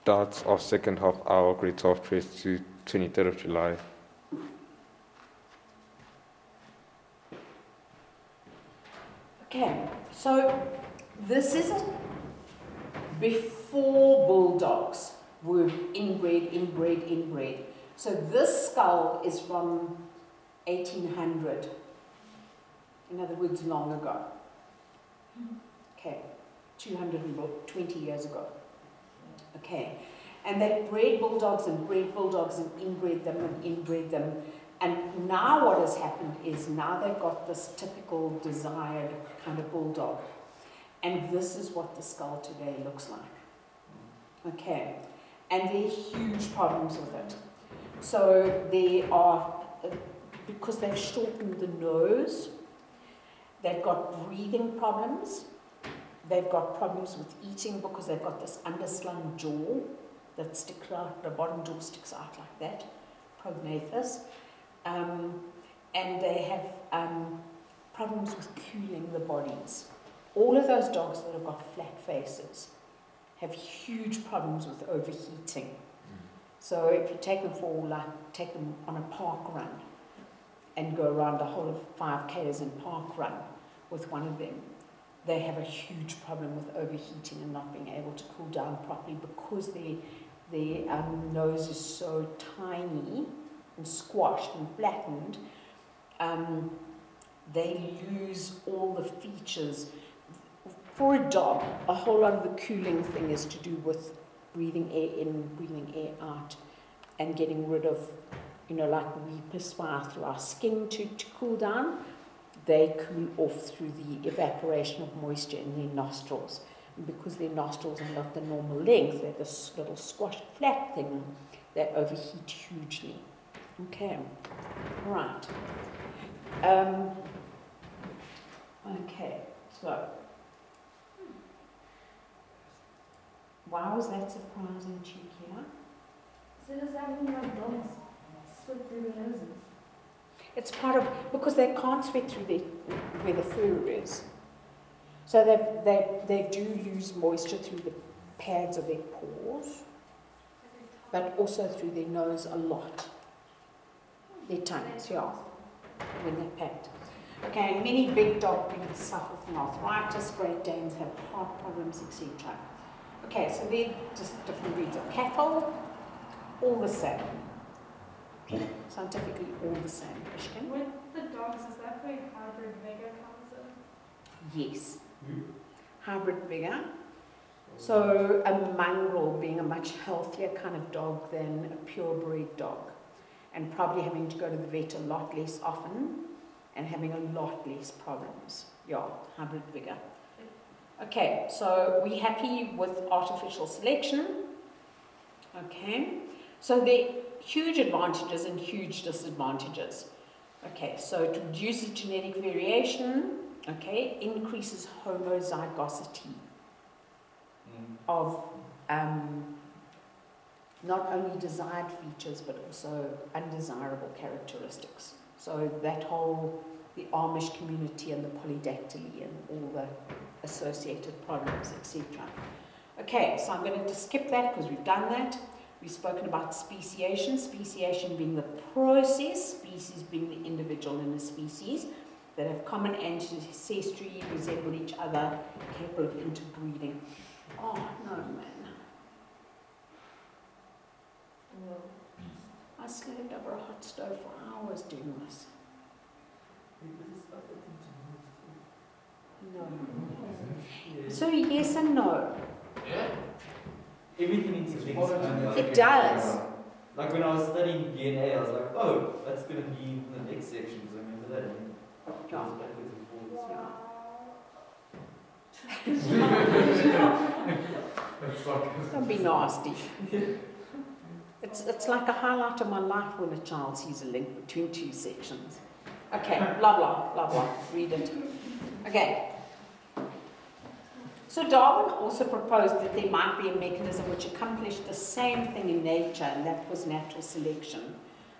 starts our second half hour Gr12 press to 23rd of July. Okay, so this is before bulldogs were inbred. So this skull is from 1800. In other words, long ago. Okay, 220 years ago. Okay, and they bred bulldogs and inbred them. And now what has happened is now they've got this typical desired kind of bulldog. And this is what the skull today looks like. Okay, and there are huge problems with it. So they are, because they've shortened the nose, they've got breathing problems, they've got problems with eating because they've got this underslung jaw that sticks out, the bottom jaw sticks out like that, prognathus. And they have problems with cooling the bodies. All of those dogs that have got flat faces have huge problems with overheating. So if you take them take them on a park run and go around the whole of 5Ks in park run with one of them, they have a huge problem with overheating and not being able to cool down properly because their nose is so tiny and squashed and flattened. They lose all the features. For a dog, a whole lot of the cooling thing is to do with breathing air in, breathing air out, and getting rid of, like we perspire through our skin to cool down. They cool off through the evaporation of moisture in their nostrils. And because their nostrils are not the normal length, they're this little squashed flat thing, they overheat hugely. Okay, right. Okay, so why was that surprising to you, Kira? So does that mean like dogs sweat through their noses? It's part of, because they can't sweat through where the fur is. So they do lose moisture through the pads of their paws, but also through their nose a lot. Their tongues, yeah, when they're packed. Okay, and many big dog breeds suffer from arthritis, Great Danes have heart problems, etc. Okay, so they're just different breeds of cattle, all the same. Scientifically, all the same. Ishkin? With the dogs, is that where hybrid vigor comes in? Yes. Hybrid vigor. So a mongrel being a much healthier kind of dog than a purebred dog, and probably having to go to the vet a lot less often and having a lot less problems. Yeah, hybrid vigor. Okay, so we're happy with artificial selection. Okay, so there are huge advantages and huge disadvantages. Okay, so it reduces genetic variation, okay, increases homozygosity of not only desired features but also undesirable characteristics. So that whole, the Amish community and the polydactyly and all the associated problems, etc. Okay, so I'm going to skip that because we've done that. We've spoken about speciation, speciation being the process, species being the individual in a species that have common ancestry, resemble each other, capable of interbreeding. Oh, no, man. I slaved over a hot stove for hours doing this. No. So yes and no. Yeah. Everything needs to link. It does. Like when I was studying DNA, I was like, oh, that's going to be the next section, because I remember that. And it Yeah. was backwards and forwards. Don't be nasty. It's like a highlight of my life when a child sees a link between two sections. Okay, blah, blah, blah, blah. Read it. Okay. So Darwin also proposed that there might be a mechanism which accomplished the same thing in nature, and that was natural selection.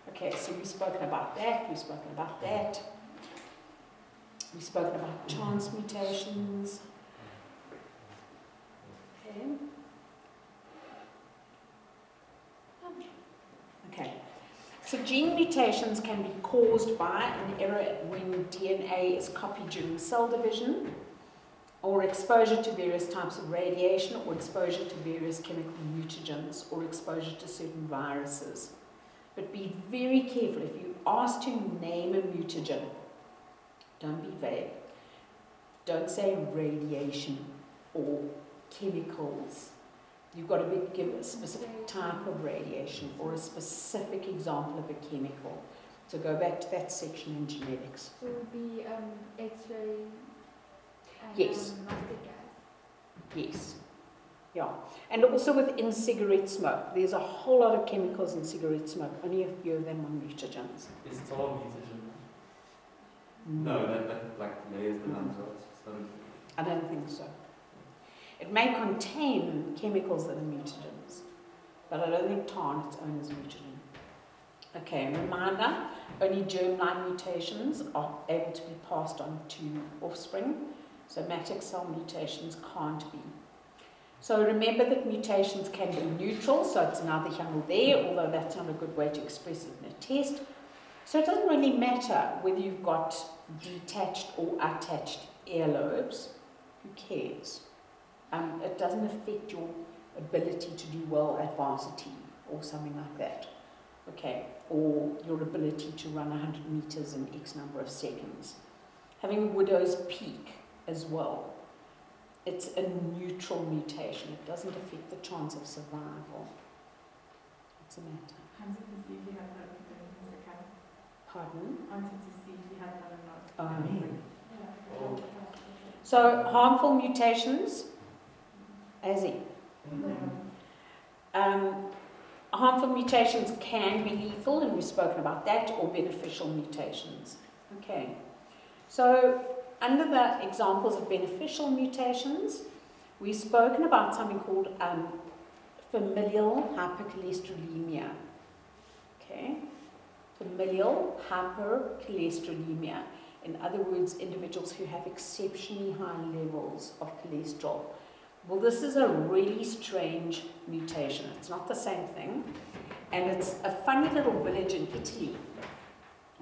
Okay, so we've spoken about that, we've spoken about that. We've spoken about chance mutations. Okay. So gene mutations can be caused by an error when DNA is copied during cell division, or exposure to various types of radiation, or exposure to various chemical mutagens, or exposure to certain viruses. But be very careful. If you ask to name a mutagen, don't be vague. Don't say radiation or chemicals. You've got to give a specific type of radiation or a specific example of a chemical. So go back to that section in genetics. So it would be X-ray and Yes. mustard gas. Yes. Yeah. And also within cigarette smoke, there's a whole lot of chemicals in cigarette smoke. Only a few of them are mutagens. Is tar mutagen? No, that like layers the lungs, right? It's not a- I don't think so. It may contain chemicals that are mutagens, but I don't think tar on its own is mutagen. Okay, reminder, only germline mutations are able to be passed on to offspring. Somatic cell mutations can't be. So remember that mutations can be neutral, so it's neither here nor there, although that's not a good way to express it in a test. So it doesn't really matter whether you've got detached or attached earlobes. Who cares? It doesn't affect your ability to do well at varsity or something like that. Okay, or your ability to run 100 meters in X number of seconds. Having a widow's peak as well. It's a neutral mutation. It doesn't affect the chance of survival. What's the matter? Huntington's disease, you have that as a kind. Pardon? Huntington's disease, you have that or not. Oh. So harmful mutations, as in, harmful mutations can be lethal, and we've spoken about that, or beneficial mutations. Okay, so under the examples of beneficial mutations, we've spoken about something called familial hypercholesterolemia. Okay, familial hypercholesterolemia. In other words, individuals who have exceptionally high levels of cholesterol. Well, this is a really strange mutation. It's not the same thing. And it's a funny little village in Italy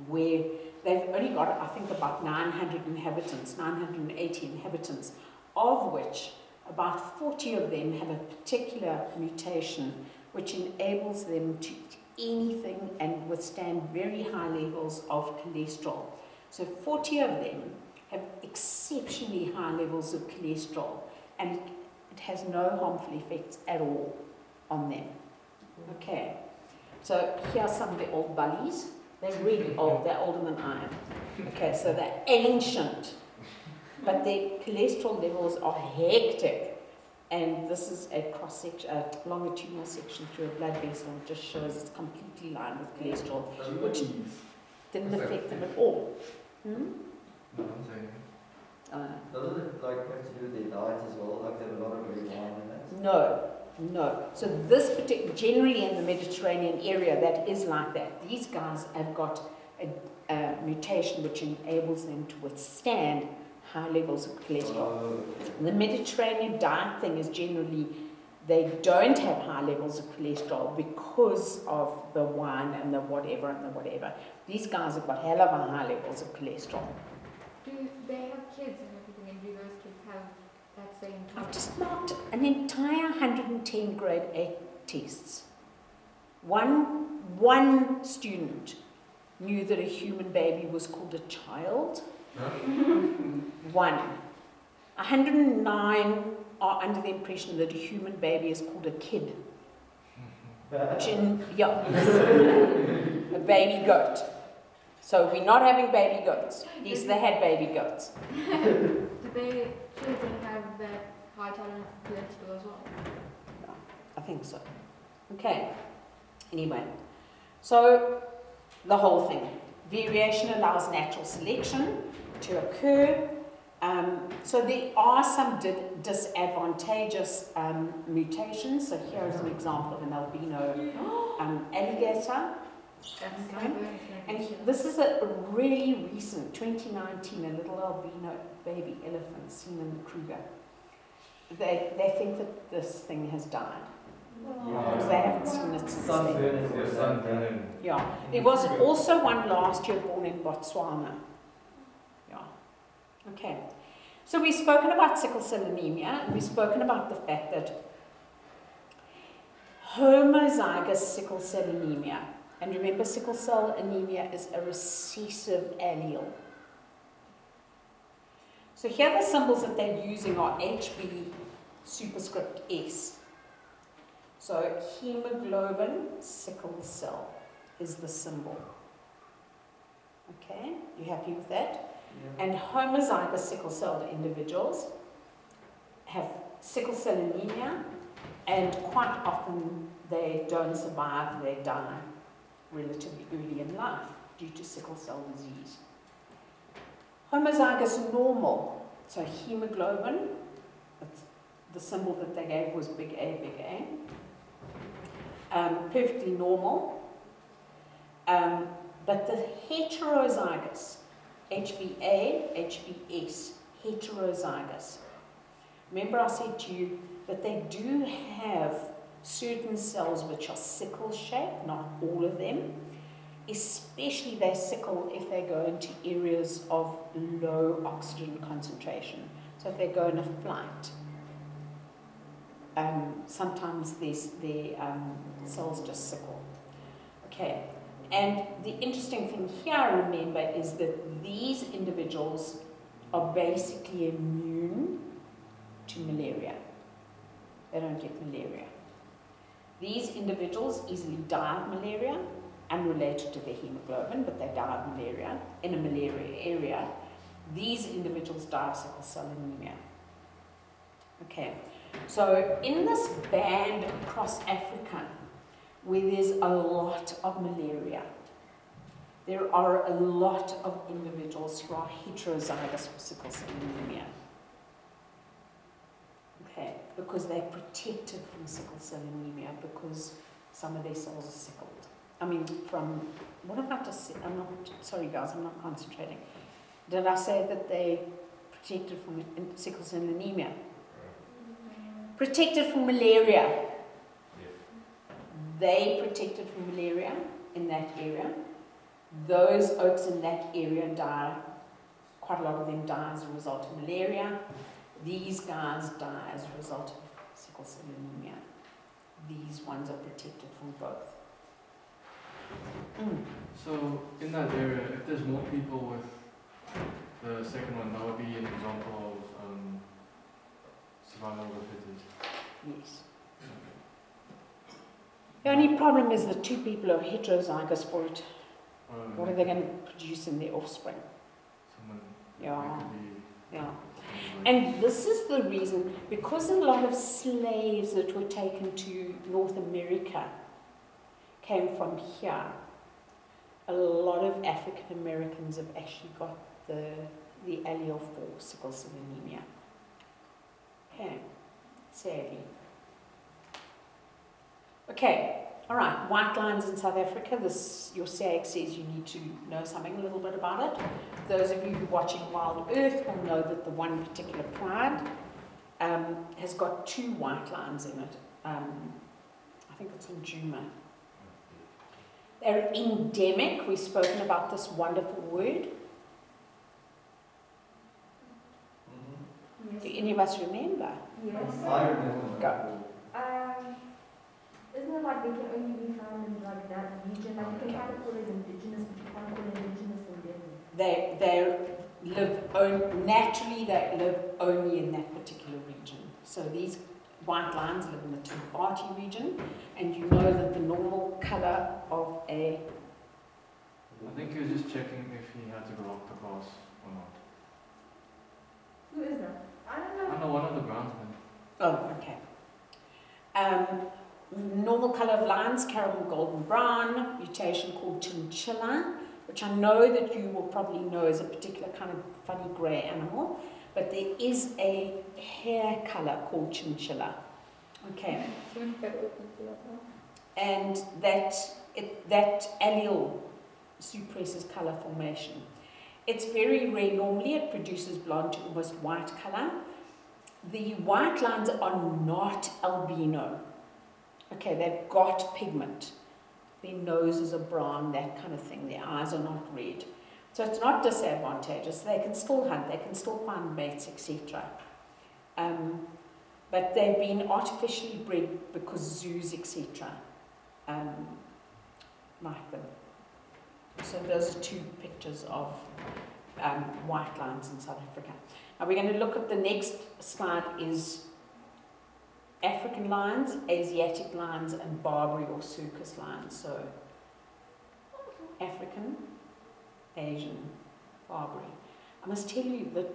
where they've only got, I think, about 900 inhabitants, 980 inhabitants, of which about 40 of them have a particular mutation which enables them to eat anything and withstand very high levels of cholesterol. So 40 of them have exceptionally high levels of cholesterol, and it has no harmful effects at all on them. Okay, so here are some of the old bullies. They're really old, they're older than I am. Okay, so they're ancient, but their cholesterol levels are hectic. And this is a cross-section, a longitudinal section through a blood vessel. It just shows it's completely lined with cholesterol, which didn't affect them at all. Doesn't it like have to do with their diet as well? Like they have a lot of red wine in that? No. So this particular, generally in the Mediterranean area, that is like that. These guys have got a mutation which enables them to withstand high levels of cholesterol. The Mediterranean diet thing is generally they don't have high levels of cholesterol because of the wine and the whatever and the whatever. These guys have got hell of a high levels of cholesterol. Do they have kids and everything, and do those kids have that same I've type? just marked an entire 110 grade 8 tests. One student knew that a human baby was called a child. One. 109 are under the impression that a human baby is called a kid. A baby goat. So we're not having baby goats. Yes, they had baby goats. Do they children have that high tolerance to cholesterol as well? No, I think so. Okay. Anyway, so the whole thing. Variation allows natural selection to occur. So there are some disadvantageous mutations. So here is an example of an albino alligator. Okay. And this is a really recent, 2019, a little albino baby elephant seen in the Kruger. They think that this thing has died because they haven't seen it since Sunburn is Yeah, sunburn. Yeah. There was also one last year born in Botswana. Yeah. Okay. So we've spoken about sickle cell anemia, and we've spoken about the fact that homozygous sickle cell anemia, and remember sickle cell anemia is a recessive allele. So here the symbols that they're using are HB superscript S. So hemoglobin sickle cell is the symbol. Okay, you happy with that? Yeah. And homozygous sickle cell individuals have sickle cell anemia, and quite often they don't survive, they die relatively early in life due to sickle cell disease. Homozygous normal, so hemoglobin, the symbol that they gave was big A, big A. Perfectly normal. But the heterozygous, HbA, HbS, heterozygous. Remember I said to you that they do have certain cells which are sickle-shaped, not all of them. Especially they sickle if they go into areas of low oxygen concentration. So if they go in a flight, sometimes their cells just sickle. Okay, and the interesting thing here, remember, is that these individuals are basically immune to malaria. They don't get malaria. These individuals easily die of malaria, unrelated to their hemoglobin, but they die of malaria in a malaria area. These individuals die of sickle cell anemia. Okay, so in this band across Africa, where there's a lot of malaria, there are a lot of individuals who are heterozygous for sickle cell anemia. Okay, because they're protected from sickle cell anemia because some of their cells are sickled. I mean, from, what am I just saying? I'm not, sorry guys, I'm not concentrating. Did I say that they protected from sickle cell anemia? Protected from malaria. They protected from malaria in that area. Those oaks in that area die, quite a lot of them die as a result of malaria. These guys die as a result of sickle cell anemia. These ones are protected from both. So in that area, if there's more people with the second one, that would be an example of survival of the fittest. Yes. The only problem is the two people are heterozygous for it. What are they going to produce in their offspring? Someone, Yeah, could be, yeah. And this is the reason, because a lot of slaves that were taken to North America came from here, a lot of African Americans have actually got the allele for sickle cell anemia. Okay, sadly. Okay, all right, white lines in South Africa. This, your SAG says you need to know something a little bit about it. Those of you who are watching Wild Earth will know that the one particular pride has got 2 white lines in it. I think it's in Juma. They're endemic. We've spoken about this wonderful word. Yes. Do any of us remember? Yes. I remember. Go. Isn't it like they can only be found in like that region? Like you can kind of call it indigenous, but you can't call it indigenous indefinitely. They live naturally. They live only in that particular region. So these white lines live in the Timbati region, and you know that the normal colour of a. I think he was just checking if he had to go off the class or not. Who is that? I don't know. I know one of the groundsmen. Oh, okay. Normal colour of lines, caramel golden brown, mutation called chinchilla, which I know that you will probably know is a particular kind of funny grey animal, but there is a hair colour called chinchilla. Okay. And that allele suppresses colour formation. It's very rare. Normally it produces blonde to almost white colour. The white lines are not albino. Okay, they've got pigment. Their noses are brown, that kind of thing. Their eyes are not red. So it's not disadvantageous. They can still hunt, they can still find mates, etc. But they've been artificially bred because zoos, etc. Like them. So those are two pictures of white lions in South Africa. Now we're going to look at the next slide is African lions, Asiatic lions, and Barbary or circus lions. So African, Asian, Barbary. I must tell you that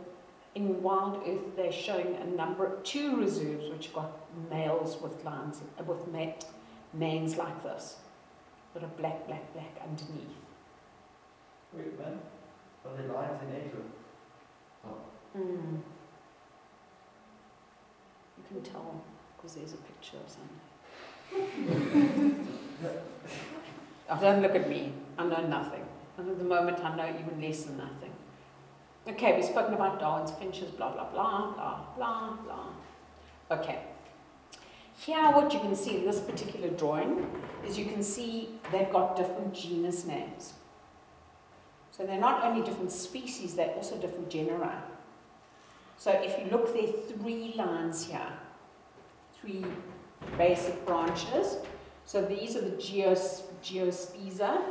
in Wild Earth they're showing two reserves which got males with lions, with manes like this, that are black, black, black underneath. Wait, man. Are there lions in Asia? Oh. You can tell because there's a picture of something. Oh, don't look at me. I know nothing. And at the moment I know even less than nothing. Okay, we've spoken about Darwin's finches, blah, blah, blah, blah, blah, blah. Okay. Here what you can see in this particular drawing is you can see they've got different genus names. So they're not only different species, they're also different genera. So if you look, there are 3 lines here, 3 basic branches. So these are the Geospiza,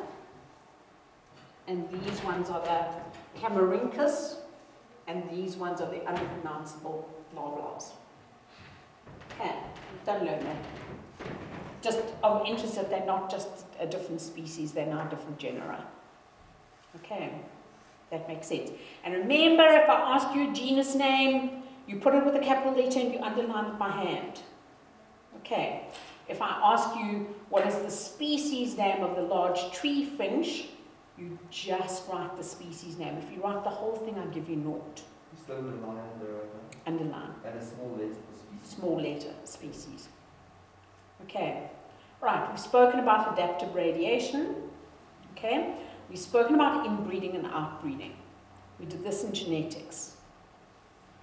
and these ones are the Camarhynchus, and these ones are the unpronounceable blahblahs. Okay, don't learn that. Just of interest that they're not just a different species, they're now different genera. Okay, that makes sense. And remember, if I ask you a genus name, you put it with a capital letter and you underline it by hand. Okay, if I ask you what is the species name of the large tree finch, you just write the species name. If you write the whole thing, I give you 0. You still underline there, right? Underline. And a small letter for species. Small letter, species. Okay, right, we've spoken about adaptive radiation. Okay, we've spoken about inbreeding and outbreeding. We did this in genetics.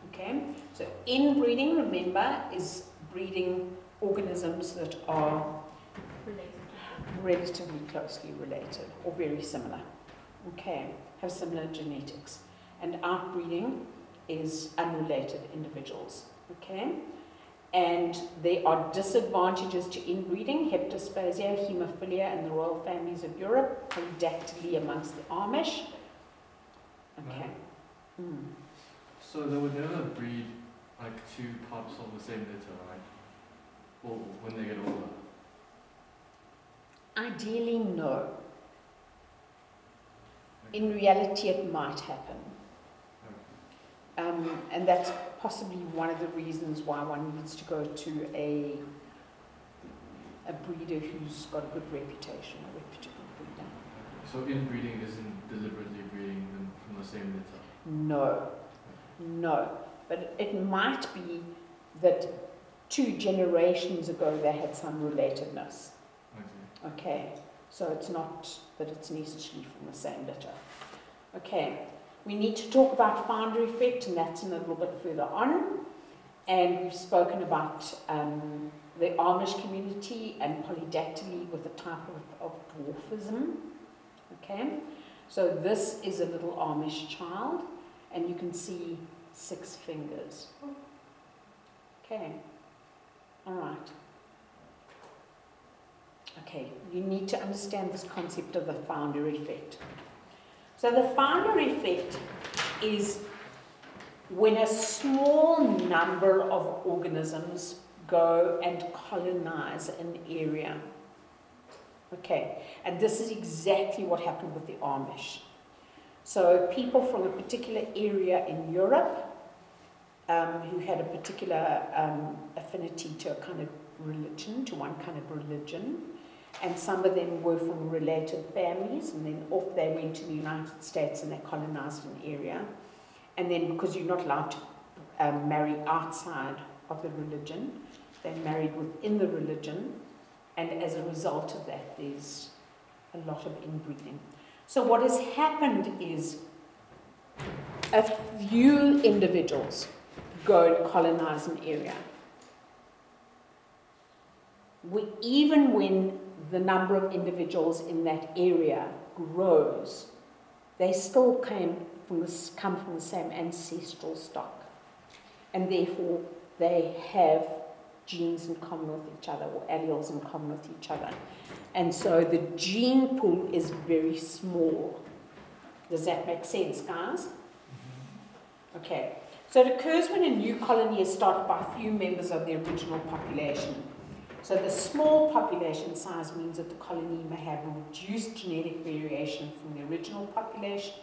Okay, so inbreeding, remember, is breeding organisms that are relatively closely related or very similar. Okay, have similar genetics. And outbreeding is unrelated individuals. Okay, and there are disadvantages to inbreeding: heptaspasia, hemophilia in the royal families of Europe, polydactyly amongst the Amish. Okay. So they would never breed like 2 pups of the same litter, right? Or when they get older? Ideally, no. In reality, it might happen. And that's possibly one of the reasons why one needs to go to a breeder who's got a good reputation, a reputable breeder. So inbreeding isn't deliberately breeding them from the same litter? No, no. But it might be that 2 generations ago they had some relatedness. Okay, so it's not that it's necessarily from the same litter. Okay, we need to talk about Foundry Effect, and that's in a little bit further on. And we've spoken about the Amish community and polydactyly with a type of dwarfism. Okay, so this is a little Amish child, and you can see 6 fingers. Okay, all right. Okay, you need to understand this concept of the Foundry Effect. So the Foundry Effect is when a small number of organisms go and colonize an area. Okay, and this is exactly what happened with the Amish. So people from a particular area in Europe who had a particular affinity to a kind of religion, to one kind of religion, and some of them were from related families, and then off they went to the United States and they colonized an area. And then because you're not allowed to marry outside of the religion, they married within the religion, and as a result of that there's a lot of inbreeding. So what has happened is a few individuals go and colonize an area. even when the number of individuals in that area grows, they still come from the same ancestral stock. And therefore, they have genes in common with each other, or alleles in common with each other. And so the gene pool is very small. Does that make sense, guys? Okay. So it occurs when a new colony is started by few members of the original population. So the small population size means that the colony may have reduced genetic variation from the original population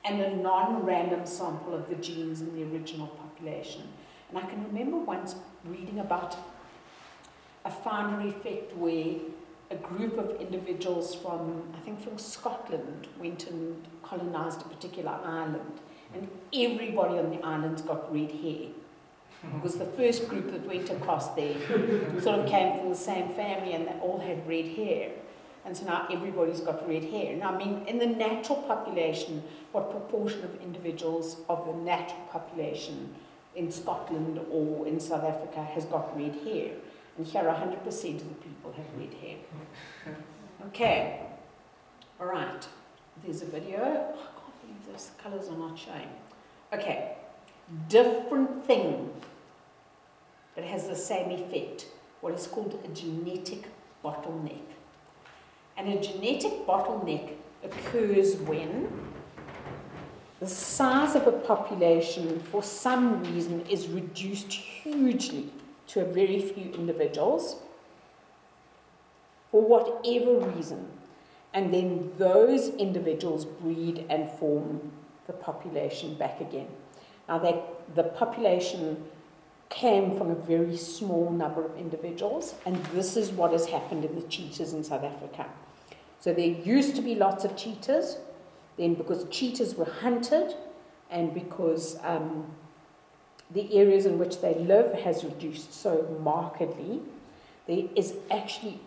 and a non-random sample of the genes in the original population. And I can remember once reading about a Foundry Effect where a group of individuals from, I think from Scotland, went and colonized a particular island. And everybody on the island's got red hair. Because the first group that went across there sort of came from the same family and they all had red hair. And so now everybody's got red hair. Now, I mean, in the natural population, what proportion of individuals of the natural population in Scotland or in South Africa has got red hair? And here 100% of the people have red hair. Okay. All right. There's a video. Oh, I can't believe those colours are not showing. Okay. Different thing that has the same effect. What is called a genetic bottleneck. And a genetic bottleneck occurs when the size of a population, for some reason, is reduced hugely to a very few individuals, for whatever reason. And then those individuals breed and form the population back again. Now, the population came from a very small number of individuals, and this is what has happened in the cheetahs in South Africa. So there used to be lots of cheetahs, then because cheetahs were hunted, and because the areas in which they live has reduced so markedly, there is actually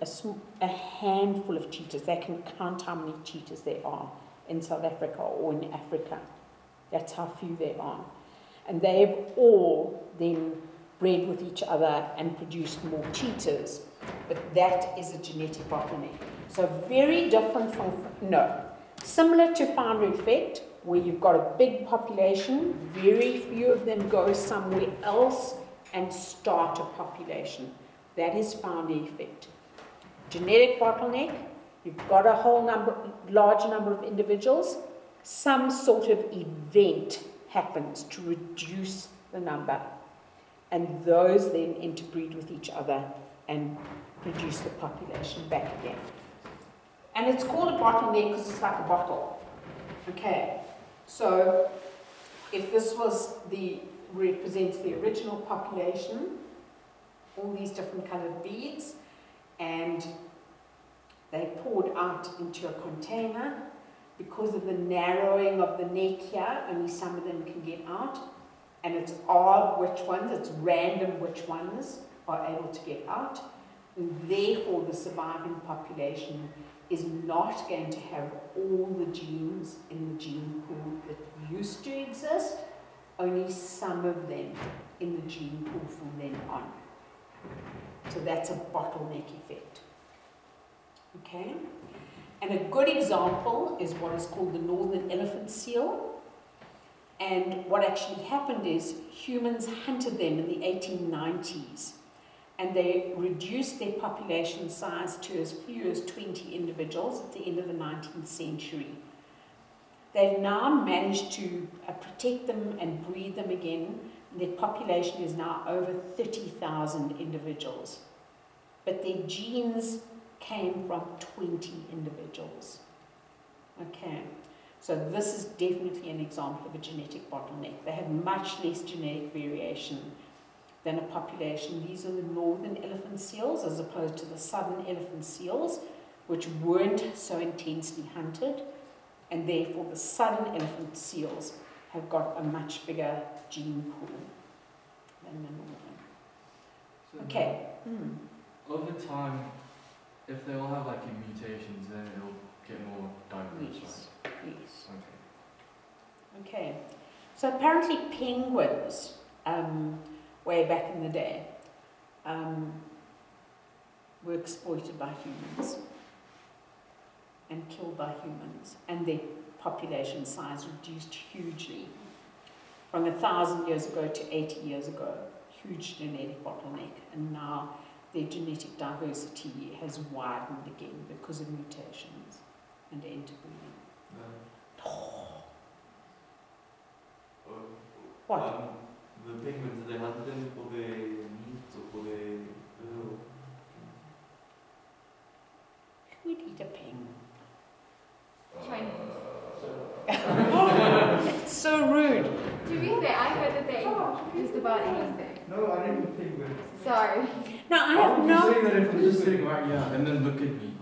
a handful of cheetahs. They can count how many cheetahs there are in South Africa or in Africa. That's how few there are. And they've all then bred with each other and produced more cheetahs. But that is a genetic bottleneck. So very different from, similar to Foundry Effect, where you've got a big population, very few of them go somewhere else and start a population. That is Foundry Effect. Genetic bottleneck, you've got a large number of individuals, some sort of event happens to reduce the number, and those then interbreed with each other and produce the population back again. And it's called a bottleneck because it's like a bottle. Okay, so if this represents the original population, all these different colored beads, and they poured out into a container. Because of the narrowing of the neck here, only some of them can get out, and it's odd which ones, it's random which ones are able to get out, and therefore the surviving population is not going to have all the genes in the gene pool that used to exist, only some of them in the gene pool from then on. So that's a bottleneck effect. Okay? And a good example is what is called the northern elephant seal. And what actually happened is humans hunted them in the 1890s, and they reduced their population size to as few as 20 individuals at the end of the 19th century. They've now managed to protect them and breed them again. Their population is now over 30,000 individuals. But their genes came from 20 individuals. Okay, so this is definitely an example of a genetic bottleneck. They have much less genetic variation than a population. These are the northern elephant seals as opposed to the southern elephant seals, which weren't so intensely hunted, and therefore the southern elephant seals have got a much bigger gene pool than the northern. Okay. Over time, if they all have like mutations, then it'll get more diverse, Yes. right? Yes. Okay. Okay. So apparently penguins, way back in the day, were exploited by humans and killed by humans, and their population size reduced hugely from 1,000 years ago to 80 years ago. Huge genetic bottleneck, and now their genetic diversity has widened again because of mutations and interbreeding. What? The penguins, they hunted them for their meat or for their oil. Who would eat a penguin? Chinese. It's so rude. To be fair, I heard that they eat just about anything. No, I didn't eat penguins. Sorry. No, I have Say no, that if you're just sitting right here and then look at me.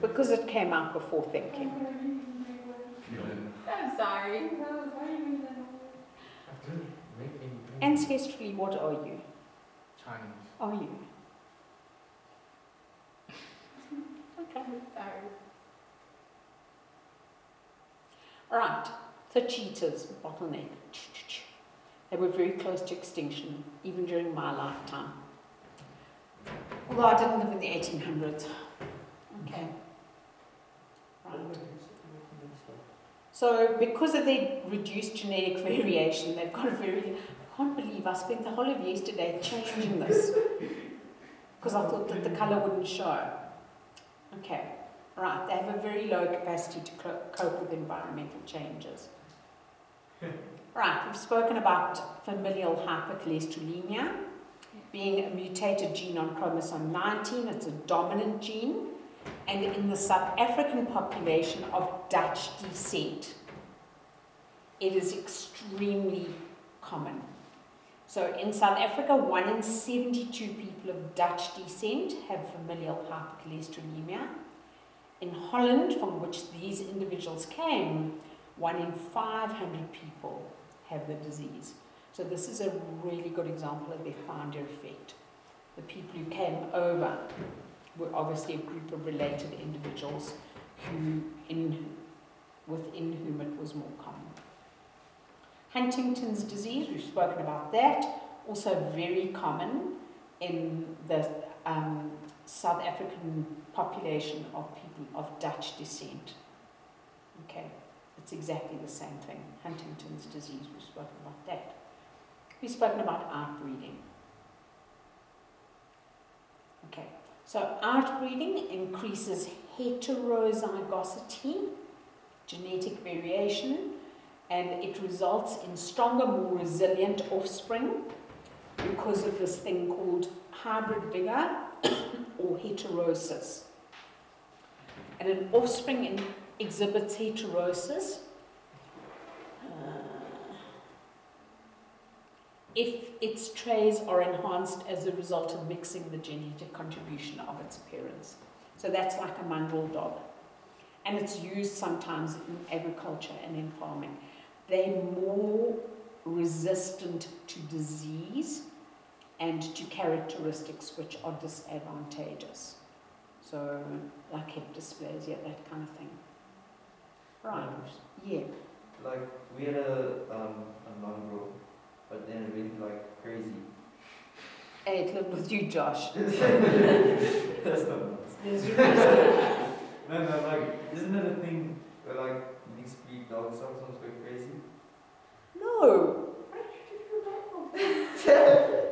because it came out before thinking. I'm sorry. Ancestrally, what are you? Chinese. Are you? Okay. Sorry. Right, so cheetahs, bottleneck. They were very close to extinction, even during my lifetime. Although I didn't live in the 1800s. Okay. Right. So because of their reduced genetic variation, they've got a very... I can't believe I spent the whole of yesterday changing this. Because I thought that the colour wouldn't show. Okay. Right, they have a very low capacity to cope with environmental changes. Right, we've spoken about familial hypochlestronemia being a mutated gene on chromosome 19. It's a dominant gene, and in the South African population of Dutch descent, it is extremely common. So in South Africa, 1 in 72 people of Dutch descent have familial hypochlestronemia. In Holland, from which these individuals came, 1 in 500 people have the disease. So this is a really good example of their Foundry Effect. The people who came over were obviously a group of related individuals within whom it was more common. Huntington's disease, we've spoken about that, also very common in the South African population of people of Dutch descent. Okay, it's exactly the same thing. Huntington's disease, we've spoken about that. We've spoken about outbreeding. Okay, so outbreeding increases heterozygosity, genetic variation, and it results in stronger, more resilient offspring because of this thing called hybrid vigor or heterosis. And an offspring exhibits heterosis if its traits are enhanced as a result of mixing the genetic contribution of its parents. So that's like a mongrel dog. And it's used sometimes in agriculture and in farming. They're more resistant to disease and to characteristics which are disadvantageous. So, like hip dysplasia, that kind of thing. Right, yeah. Like, we had a mongrel, but then it went like crazy. And it lived with you, Josh. That's not nice. No, like, isn't it a thing where like mixed breed dogs sometimes go crazy? No.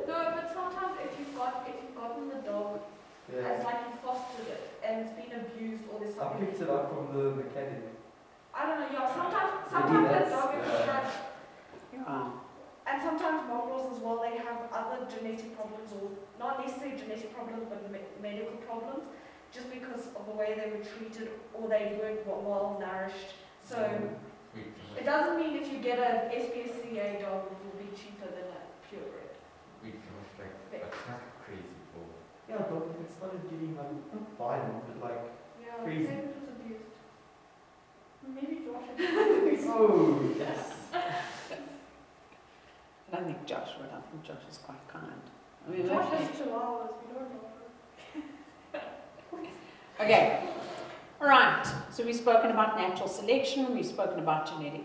No, but sometimes if you've gotten the dog as like you fostered it and it's been abused or there's I something. picked it up from the mechanic. I don't know, yeah, sometimes that's- that dog is like, Yeah. and sometimes mongrels as well, they have other genetic problems or not necessarily genetic problems but medical problems just because of the way they were treated or they weren't well nourished. So it doesn't mean if you get an SPCA dog it will be cheaper than a purebred. That's not crazy, bro. Yeah, but it started getting like, not violent, but like, Yeah, Crazy. maybe it was abused. Maybe Josh had oh, yes. I don't think Josh would. I think Josh is quite kind. I mean, Josh okay. has chihuahuas, we don't know. Okay. All right. So we've spoken about natural selection. We've spoken about genetic